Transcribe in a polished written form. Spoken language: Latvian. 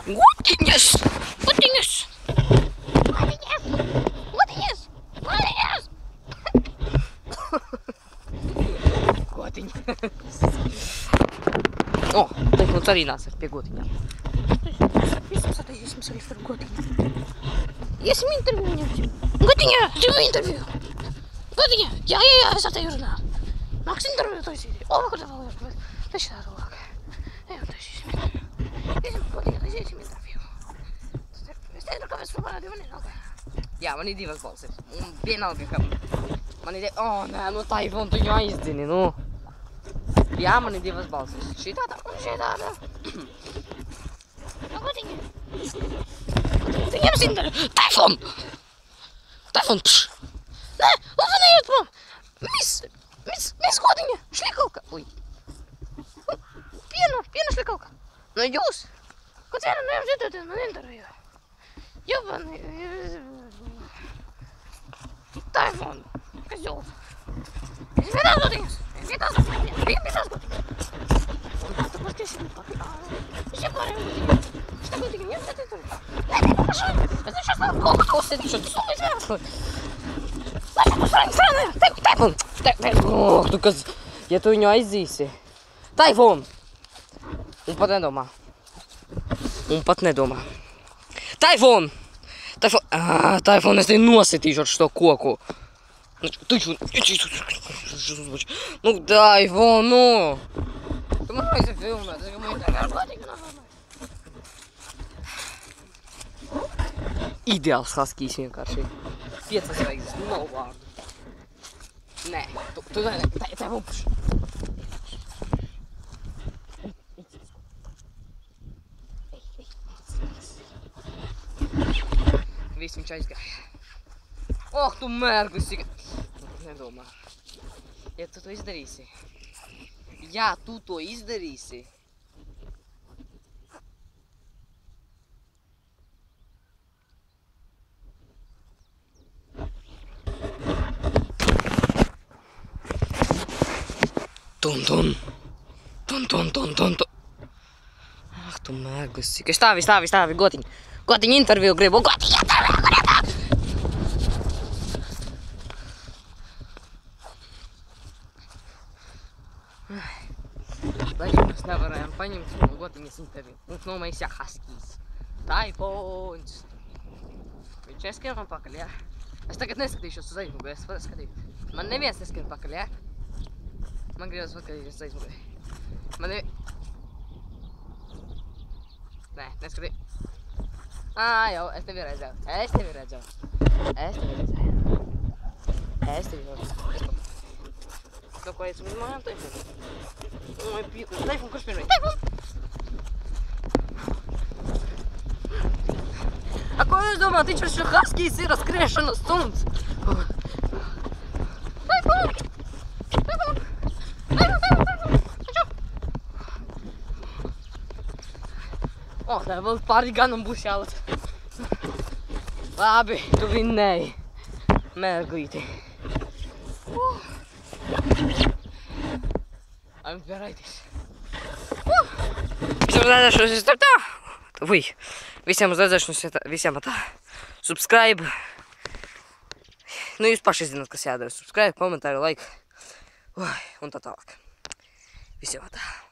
Gotiņas! Gotiņas! Gotiņas! Gotiņas! Gotiņas! Gotiņas! O, Taifons arī nāca pie gotiņām. Visam sataisīsim arī par gotiņu. Iesim interviju ņemsim. Gotiņā, tev interviju. Gotiņā, jā, es ar tevi runāju. Nāks interviju taisīt. O, vakar tev vēl ir. Taisīt ar labāk. Ejam, taisīsim interviju. Iesim gotiņā, taisīsim interviju. Es teicu, ka mēs parādīju, man ir nalga. Jā, man ir divas balsis. Un vienalga, ka man ir... O, nē, nu Taifon, tu viņu aizdini, nu. Jā, man ir divas balsis. Šī tāda un šī tāda. Nu, gotiņa. Gotiņa, ņems interviju. Taifon! Taifon, pš! Nē, lūdzu, neiet prom! Mēs gotiņa, šļikalka! Uj! Piena šļikalka! Nu, jūs! Kāds vienam nejums iedoties man interviju? Jopani! Taifon! Kas jūs? Es vietās gotiņas! Es vietās gotiņas! Vietās gotiņas! Tu paskaties, es jau pārējām gotiņas! Šitā gotiņa, ņems iedoties interviju! Nē, nē, pašai! Es nešās nav kaut ko sēdīšu, tu sūlies vienas! Taifon! Tu kas, ja tu viņu aizdzīsi. Taifon! Un pat nedomā. Un pat nedomā. Taifon! Taifon! Taifon, es tevi nositīšu ar šito koku. Nu, Taifon, nu! Tu man aizsi filmēt, es man ir godīgi nākamā. Ideāls haskijs vienkārši. 5 zvaigznes, nav vārdu. Nē, tu nē, Taifon, pš. Viss viņš aizgāja. Oh, tu mērgus! Nedomā. Ja tu to izdarīsi. Jā, tu to izdarīsi. Tun. Ah, tu mērgus! Stāvi, gotiņ! Gotiņ interviju gribu! Gotiņ interviju! Daži mēs nevarējām paņemt no gotiņas interviju. Mums nomais jāhaskīs. Taifons! Viņš neskrien man pakaļ, jā? Es tagad neskatīšos uz aizmuguri, es varu skatīt. Man neviens neskrien pakaļ, jā? Man gribas skatīties uz aizmuguri. Man Nē, neskatī. Jau, es tevi redzēju. No ko esam izmājām, Taifon? Taifon, kurš pirmais? Taifon! A ko jūs domājat, viņš šo haskijs ir skriešanas stunds? Taifon! O, tā vēl pāri ganam būs jālat. Labi, tu vinnēji. Mērglīti. I'm varaitis. Visiem uz redzēšanos tā. Visiem uz redzēšanos visiem tā. Subscribe. Nu, jūs paši zināt, kas jādara. Subscribe, komentāri, like. Un tā tālāk. Visiem tā.